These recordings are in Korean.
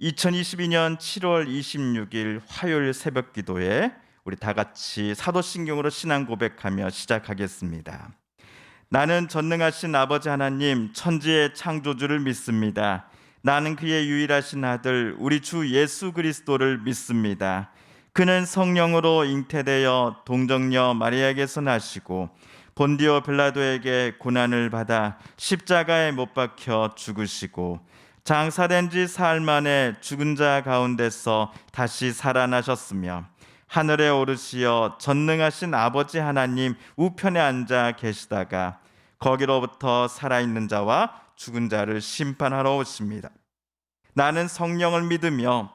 2022년 7월 26일 화요일 새벽 기도에 우리 다 같이 사도신경으로 신앙 고백하며 시작하겠습니다. 나는 전능하신 아버지 하나님 천지의 창조주를 믿습니다. 나는 그의 유일하신 아들 우리 주 예수 그리스도를 믿습니다. 그는 성령으로 잉태되어 동정녀 마리아에게서 나시고 본디오 빌라도에게 고난을 받아 십자가에 못 박혀 죽으시고 장사된 지 사흘 만에 죽은 자 가운데서 다시 살아나셨으며 하늘에 오르시어 전능하신 아버지 하나님 우편에 앉아 계시다가 거기로부터 살아있는 자와 죽은 자를 심판하러 오십니다. 나는 성령을 믿으며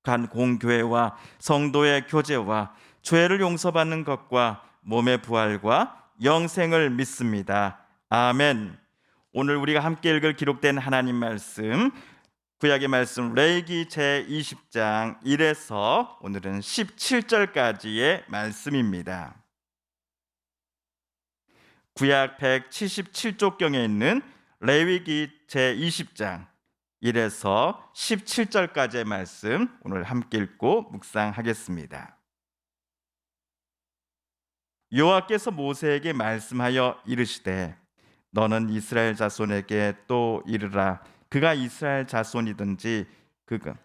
간 공교회와 성도의 교제와 죄를 용서받는 것과 몸의 부활과 영생을 믿습니다. 아멘. 오늘 우리가 함께 읽을 기록된 하나님 말씀, 구약의 말씀 레위기 제20장 1에서 오늘은 17절까지의 말씀입니다. 구약 177쪽경에 있는 레위기 제20장 1에서 17절까지의 말씀 오늘 함께 읽고 묵상하겠습니다. 여호와께서 모세에게 말씀하여 이르시되 너는 이스라엘 자손에게 또 이르라. 그가 이스라엘 자손이든지 그가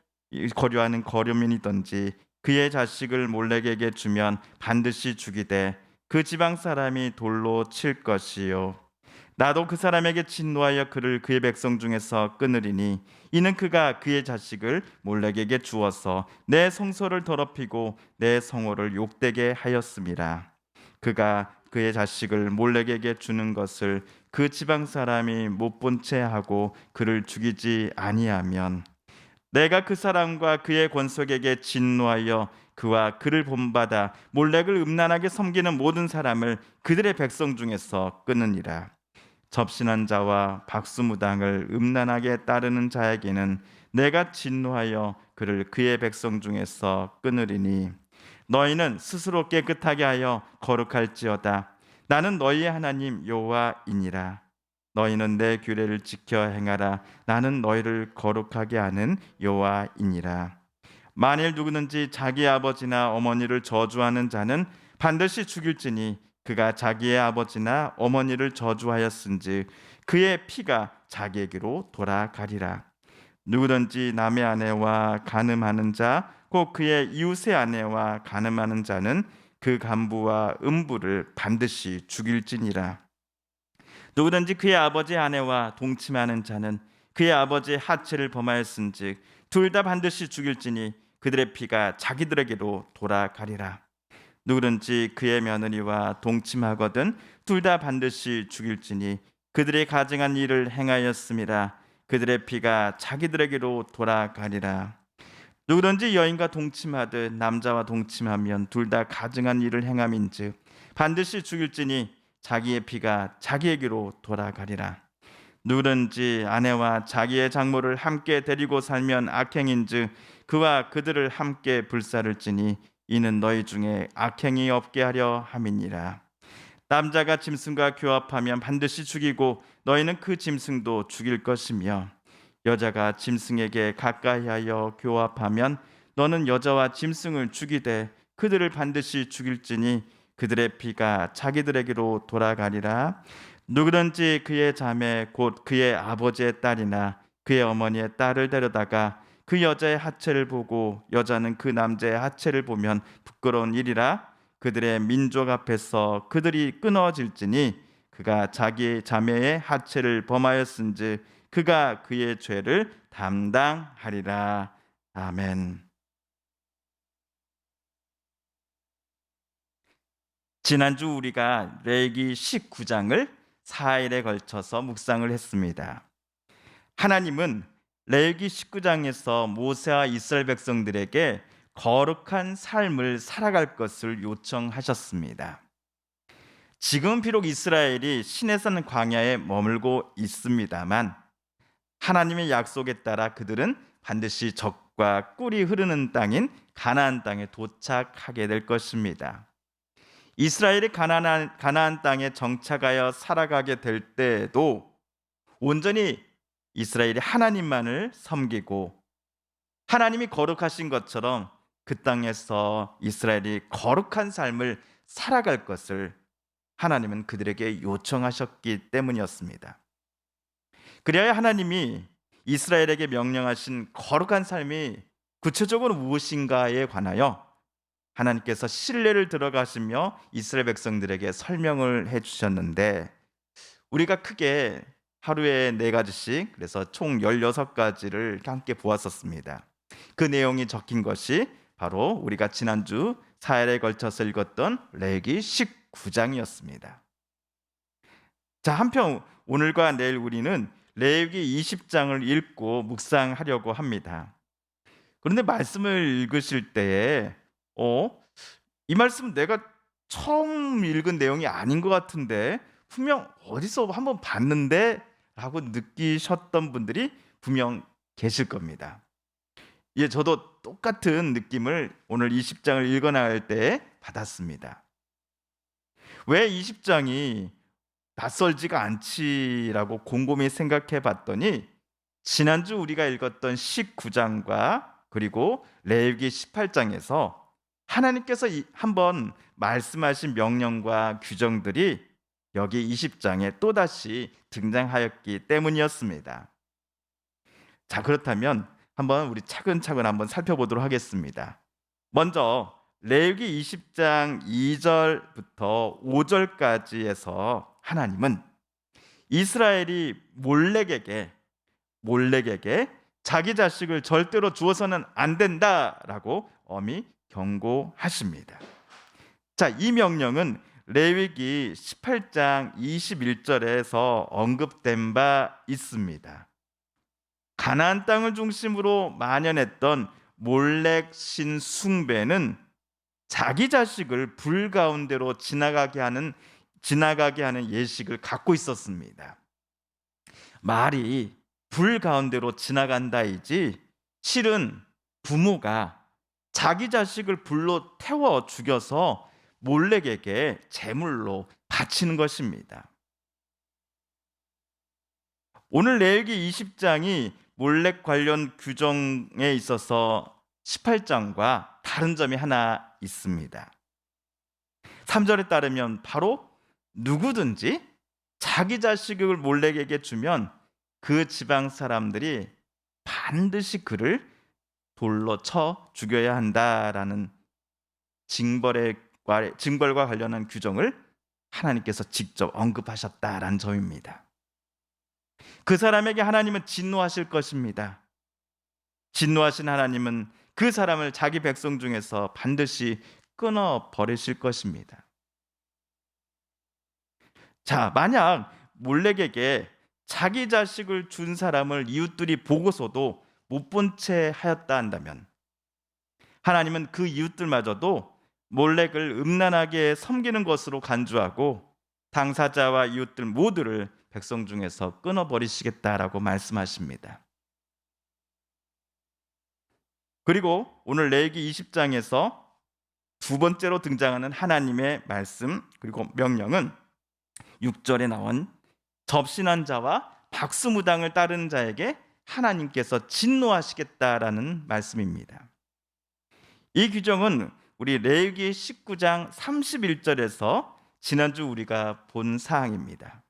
거류하는 거류민이든지 그의 자식을 몰렉에게 주면 반드시 죽이되 그 지방 사람이 돌로 칠 것이요 나도 그 사람에게 진노하여 그를 그의 백성 중에서 끊으리니 이는 그가 그의 자식을 몰렉에게 주어서 내 성소를 더럽히고 내 성호를 욕되게 하였음이라. 그가 그의 자식을 몰렉에게 주는 것을 그 지방 사람이 못 본 채 하고 그를 죽이지 아니하면 내가 그 사람과 그의 권속에게 진노하여 그와 그를 본받아 몰렉을 음란하게 섬기는 모든 사람을 그들의 백성 중에서 끊으니라. 접신한 자와 박수무당을 음란하게 따르는 자에게는 내가 진노하여 그를 그의 백성 중에서 끊으리니 너희는 스스로 깨끗하게 하여 거룩할지어다. 나는 너희의 하나님 여호와이니라. 너희는 내 규례를 지켜 행하라. 나는 너희를 거룩하게 하는 여호와이니라. 만일 누구든지 자기 아버지나 어머니를 저주하는 자는 반드시 죽일지니 그가 자기의 아버지나 어머니를 저주하였은즉 그의 피가 자기에게로 돌아가리라. 누구든지 남의 아내와 간음하는 자 곧 그의 이웃의 아내와 간음하는 자는 그 간부와 음부를 반드시 죽일지니라. 누구든지 그의 아버지의 아내와 동침하는 자는 그의 아버지의 하체를 범하였은즉 둘 다 반드시 죽일지니 그들의 피가 자기들에게로 돌아가리라. 누구든지 그의 며느리와 동침하거든 둘 다 반드시 죽일지니 그들이 가증한 일을 행하였음이라. 그들의 피가 자기들에게로 돌아가리라. 누구든지 여인과 동침하듯 남자와 동침하면 둘 다 가증한 일을 행함인즉 반드시 죽일지니 자기의 피가 자기에게로 돌아가리라. 누구든지 아내와 자기의 장모를 함께 데리고 살면 악행인즉 그와 그들을 함께 불살을지니 이는 너희 중에 악행이 없게 하려 함이니라. 남자가 짐승과 교합하면 반드시 죽이고 너희는 그 짐승도 죽일 것이며 여자가 짐승에게 가까이하여 교합하면 너는 여자와 짐승을 죽이되 그들을 반드시 죽일지니 그들의 피가 자기들에게로 돌아가리라. 누구든지 그의 자매 곧 그의 아버지의 딸이나 그의 어머니의 딸을 데려다가 그 여자의 하체를 보고 여자는 그 남자의 하체를 보면 부끄러운 일이라. 그들의 민족 앞에서 그들이 끊어질지니 그가 자기 자매의 하체를 범하였은즉 그가 그의 죄를 담당하리라. 아멘. 지난주 우리가 레위기 19장을 4일에 걸쳐서 묵상을 했습니다. 하나님은 레위기 19장에서 모세와 이스라엘 백성들에게 거룩한 삶을 살아갈 것을 요청하셨습니다. 지금 비록 이스라엘이 시내산 광야에 머물고 있습니다만 하나님의 약속에 따라 그들은 반드시 젖과 꿀이 흐르는 땅인 가나안 땅에 도착하게 될 것입니다. 이스라엘이 가나안 땅에 정착하여 살아가게 될 때에도 온전히 이스라엘이 하나님만을 섬기고 하나님이 거룩하신 것처럼 그 땅에서 이스라엘이 거룩한 삶을 살아갈 것을 하나님은 그들에게 요청하셨기 때문이었습니다. 그래야 하나님이 이스라엘에게 명령하신 거룩한 삶이 구체적으로 무엇인가에 관하여 하나님께서 신뢰를 들어가시며 이스라엘 백성들에게 설명을 해주셨는데, 우리가 크게 하루에 4가지씩, 그래서 총 16가지를 함께 보았었습니다. 그 내용이 적힌 것이 바로 우리가 지난주 4일에 걸쳐서 읽었던 레위기 19장이었습니다. 자, 한편 오늘과 내일 우리는 레위기 20장을 읽고 묵상하려고 합니다. 그런데 말씀을 읽으실 때에 이 말씀은 내가 처음 읽은 내용이 아닌 것 같은데, 분명 어디서 한번 봤는데 라고 느끼셨던 분들이 분명 계실 겁니다. 예, 저도 똑같은 느낌을 오늘 20장을 읽어나갈 때 받았습니다. 왜 20장이 낯설지가 않지라고 곰곰이 생각해 봤더니, 지난주 우리가 읽었던 19장과 그리고 레위기 18장에서 하나님께서 한번 말씀하신 명령과 규정들이 여기 20장에 또다시 등장하였기 때문이었습니다. 자, 그렇다면 한번 우리 차근차근 한번 살펴보도록 하겠습니다. 먼저 레위기 20장 2절부터 5절까지에서 하나님은 이스라엘이 몰렉에게 자기 자식을 절대로 주어서는 안 된다라고 엄히 경고하십니다. 자, 이 명령은 레위기 18장 21절에서 언급된 바 있습니다. 가나안 땅을 중심으로 만연했던 몰렉 신 숭배는 자기 자식을 불 가운데로 지나가게 하는 예식을 갖고 있었습니다. 말이 불 가운데로 지나간다이지, 실은 부모가 자기 자식을 불로 태워 죽여서 몰렉에게 제물로 바치는 것입니다. 오늘 레위기 20장이 몰렉 관련 규정에 있어서 18장과 다른 점이 하나 있습니다. 3절에 따르면 바로 누구든지 자기 자식을 몰렉에게 주면 그 지방 사람들이 반드시 그를 돌로 쳐 죽여야 한다라는 징벌과 관련한 규정을 하나님께서 직접 언급하셨다라는 점입니다. 그 사람에게 하나님은 진노하실 것입니다. 진노하신 하나님은 그 사람을 자기 백성 중에서 반드시 끊어 버리실 것입니다. 자, 만약 몰렉에게 자기 자식을 준 사람을 이웃들이 보고서도 못 본 채 하였다 한다면, 하나님은 그 이웃들마저도 몰렉을 음란하게 섬기는 것으로 간주하고 당사자와 이웃들 모두를 백성 중에서 끊어버리시겠다라고 말씀하십니다. 그리고 오늘 레위기 20장에서 두 번째로 등장하는 하나님의 말씀 그리고 명령은 6절에 나온 접신한 자와 박수무당을 따르는 자에게 하나님께서 진노하시겠다라는 말씀입니다. 이 규정은 우리 레위기 19장 31절에서 지난주 우리가 본 사항입니다.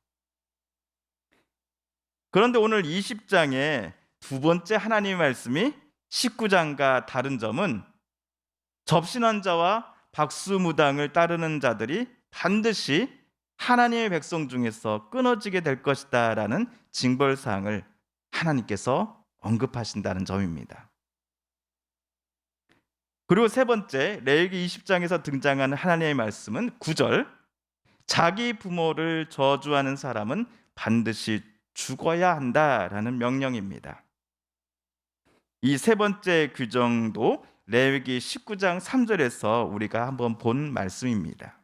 그런데 오늘 20장의 두 번째 하나님의 말씀이 19장과 다른 점은 접신한 자와 박수무당을 따르는 자들이 반드시 하나님의 백성 중에서 끊어지게 될 것이다 라는 징벌사항을 하나님께서 언급하신다는 점입니다. 그리고 세 번째 레위기 20장에서 등장하는 하나님의 말씀은 9절, 자기 부모를 저주하는 사람은 반드시 죽어야 한다라는 명령입니다. 이 세 번째 규정도 레위기 19장 3절에서 우리가 한번 본 말씀입니다.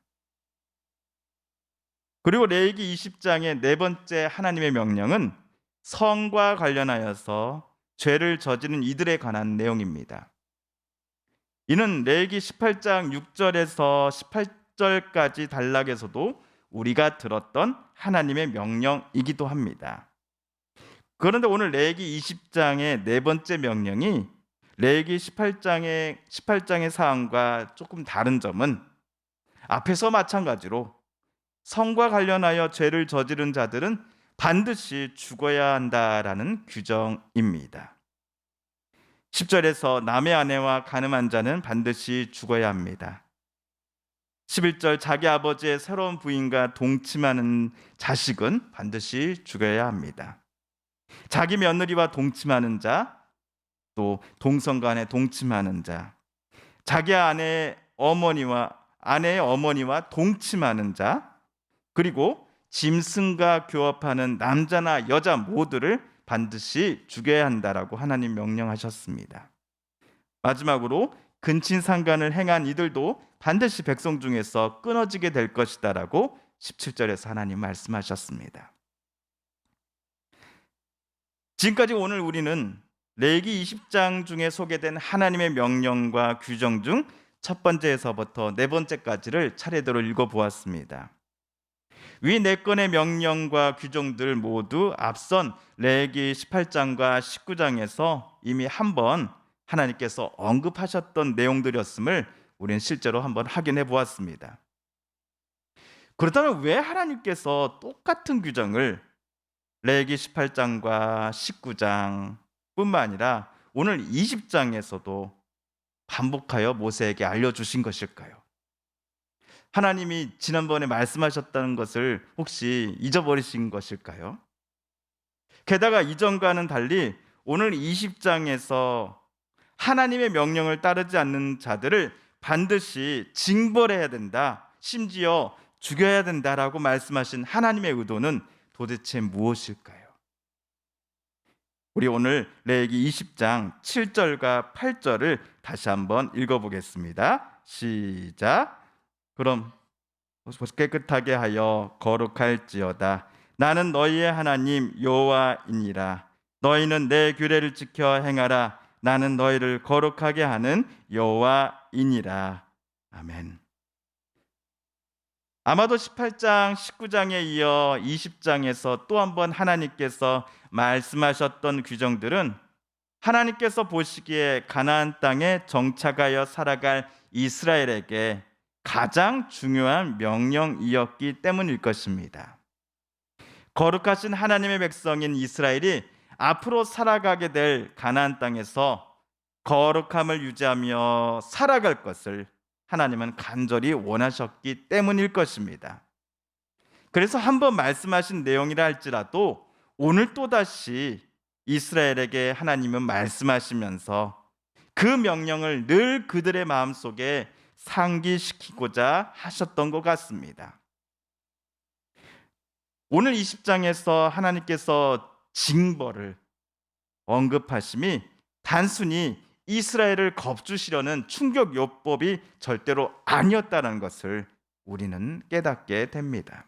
그리고 레위기 20장의 네 번째 하나님의 명령은 성과 관련하여서 죄를 저지른 이들에 관한 내용입니다. 이는 레위기 18장 6절에서 18절까지 단락에서도 우리가 들었던 하나님의 명령이기도 합니다. 그런데 오늘 레위기 20장의 네 번째 명령이 레위기 18장의 사항과 조금 다른 점은 앞에서 마찬가지로 성과 관련하여 죄를 저지른 자들은 반드시 죽어야 한다라는 규정입니다. 10절에서 남의 아내와 간음한 자는 반드시 죽어야 합니다. 11절 자기 아버지의 새로운 부인과 동침하는 자식은 반드시 죽여야 합니다. 자기 며느리와 동침하는 자, 또 동성간에 동침하는 자, 자기 아내의 어머니와 동침하는 자, 그리고 짐승과 교합하는 남자나 여자 모두를 반드시 죽여야 한다라고 하나님 명령하셨습니다. 마지막으로 근친상간을 행한 이들도 반드시 백성 중에서 끊어지게 될 것이다라고 17절에서 하나님 말씀하셨습니다. 지금까지 오늘 우리는 레위기 20장 중에 소개된 하나님의 명령과 규정 중 첫 번째에서부터 네 번째까지를 차례대로 읽어보았습니다. 위 네 건의 명령과 규정들 모두 앞선 레위기 18장과 19장에서 이미 한번 하나님께서 언급하셨던 내용들이었음을 우리는 실제로 한번 확인해 보았습니다. 그렇다면 왜 하나님께서 똑같은 규정을 레위기 18장과 19장뿐만 아니라 오늘 20장에서도 반복하여 모세에게 알려주신 것일까요? 하나님이 지난번에 말씀하셨다는 것을 혹시 잊어버리신 것일까요? 게다가 이전과는 달리 오늘 20장에서 하나님의 명령을 따르지 않는 자들을 반드시 징벌해야 된다, 심지어 죽여야 된다라고 말씀하신 하나님의 의도는 도대체 무엇일까요? 우리 오늘 레위기 20장 7절과 8절을 다시 한번 읽어보겠습니다. 시작. 그럼 깨끗하게 하여 거룩할지어다. 나는 너희의 하나님 여호와이니라. 너희는 내 규례를 지켜 행하라. 나는 너희를 거룩하게 하는 여호와이니라. 아멘. 아마도 18장, 19장에 이어 20장에서 또 한 번 하나님께서 말씀하셨던 규정들은 하나님께서 보시기에 가나안 땅에 정착하여 살아갈 이스라엘에게 가장 중요한 명령이었기 때문일 것입니다. 거룩하신 하나님의 백성인 이스라엘이 앞으로 살아가게 될 가나안 땅에서 거룩함을 유지하며 살아갈 것을 하나님은 간절히 원하셨기 때문일 것입니다. 그래서 한번 말씀하신 내용이라 할지라도 오늘 또다시 이스라엘에게 하나님은 말씀하시면서 그 명령을 늘 그들의 마음속에 상기시키고자 하셨던 것 같습니다. 오늘 20장에서 하나님께서 징벌을 언급하심이 단순히 이스라엘을 겁주시려는 충격요법이 절대로 아니었다는 것을 우리는 깨닫게 됩니다.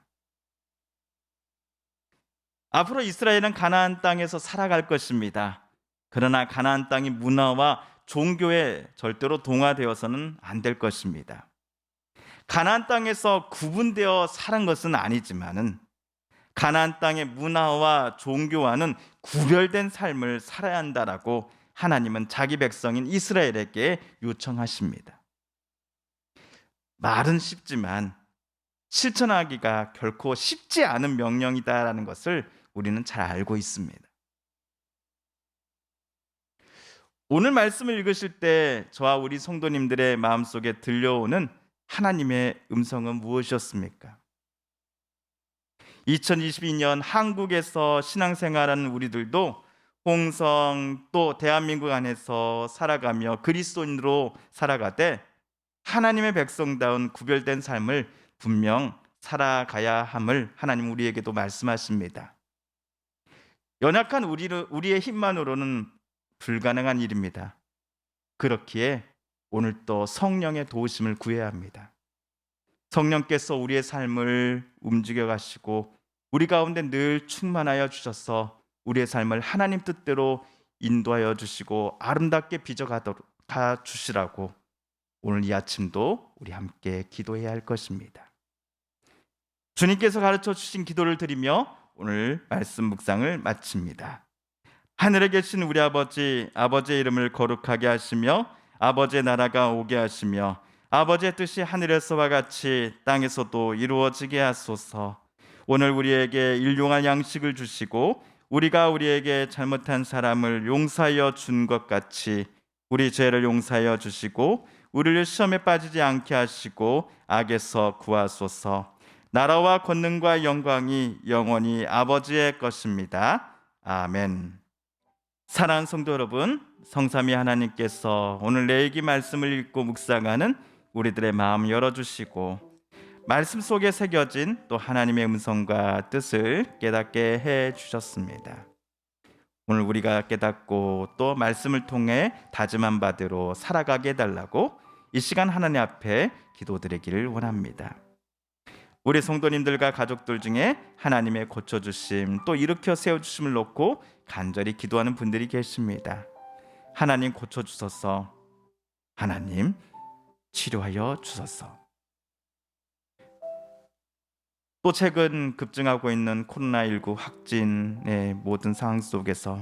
앞으로 이스라엘은 가나안 땅에서 살아갈 것입니다. 그러나 가나안 땅이 문화와 종교에 절대로 동화되어서는 안 될 것입니다. 가나안 땅에서 구분되어 사는 것은 아니지만은 가나안 땅의 문화와 종교와는 구별된 삶을 살아야 한다라고 하나님은 자기 백성인 이스라엘에게 요청하십니다. 말은 쉽지만 실천하기가 결코 쉽지 않은 명령이다라는 것을 우리는 잘 알고 있습니다. 오늘 말씀을 읽으실 때 저와 우리 성도님들의 마음속에 들려오는 하나님의 음성은 무엇이었습니까? 2022년 한국에서 신앙생활하는 우리들도 홍성 또 대한민국 안에서 살아가며 그리스도인으로 살아가되 하나님의 백성다운 구별된 삶을 분명 살아가야 함을 하나님 우리에게도 말씀하십니다. 연약한 우리의 힘만으로는 불가능한 일입니다. 그렇기에 오늘 또 성령의 도우심을 구해야 합니다. 성령께서 우리의 삶을 움직여 가시고 우리 가운데 늘 충만하여 주셔서 우리의 삶을 하나님 뜻대로 인도하여 주시고 아름답게 빚어가 주시라고 오늘 이 아침도 우리 함께 기도해야 할 것입니다. 주님께서 가르쳐 주신 기도를 드리며 오늘 말씀 묵상을 마칩니다. 하늘에 계신 우리 아버지, 아버지의 이름을 거룩하게 하시며 아버지의 나라가 오게 하시며 아버지의 뜻이 하늘에서와 같이 땅에서도 이루어지게 하소서. 오늘 우리에게 일용할 양식을 주시고 우리가 우리에게 잘못한 사람을 용서하여 준 것 같이 우리 죄를 용서하여 주시고 우리를 시험에 빠지지 않게 하시고 악에서 구하소서. 나라와 권능과 영광이 영원히 아버지의 것입니다. 아멘. 사랑하는 성도 여러분, 성삼위 하나님께서 오늘 레위기 말씀을 읽고 묵상하는 우리들의 마음 열어주시고 말씀 속에 새겨진 또 하나님의 음성과 뜻을 깨닫게 해주셨습니다. 오늘 우리가 깨닫고 또 말씀을 통해 다짐한 바대로 살아가게 해달라고 이 시간 하나님 앞에 기도드리기를 원합니다. 우리 성도님들과 가족들 중에 하나님의 고쳐주심 또 일으켜 세워주심을 놓고 간절히 기도하는 분들이 계십니다. 하나님 고쳐주소서, 하나님 치료하여 주소서. 또 최근 급증하고 있는 코로나19 확진의 모든 상황 속에서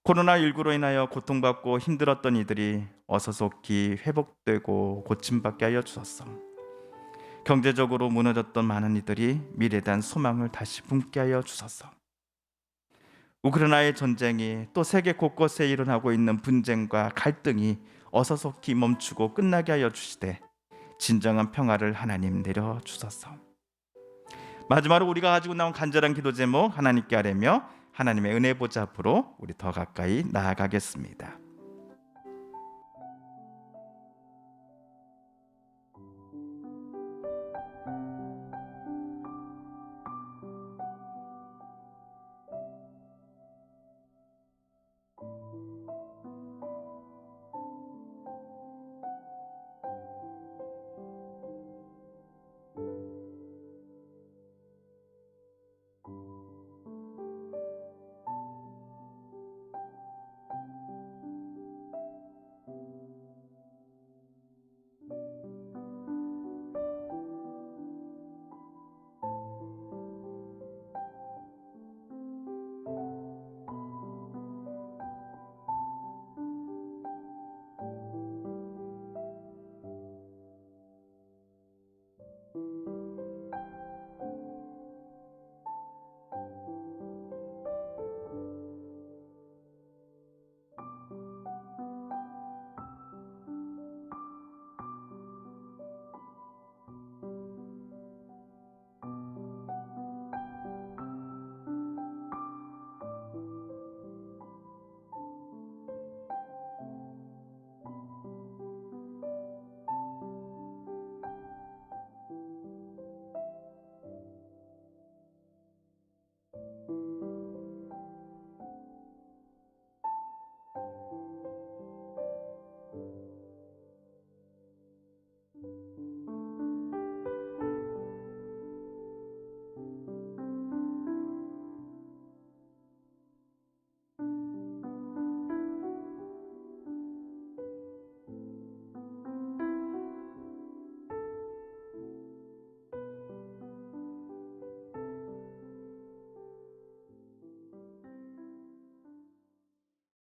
코로나19로 인하여 고통받고 힘들었던 이들이 어서속히 회복되고 고침받게 하여 주소서. 경제적으로 무너졌던 많은 이들이 미래에 대한 소망을 다시 품게 하여 주소서. 우크라이나의 전쟁이 또 세계 곳곳에 일어나고 있는 분쟁과 갈등이 어서속히 멈추고 끝나게 하여 주시되 진정한 평화를 하나님 내려 주소서. 마지막으로 우리가 가지고 나온 간절한 기도 제목 하나님께 아뢰며 하나님의 은혜 보좌 앞으로 우리 더 가까이 나아가겠습니다.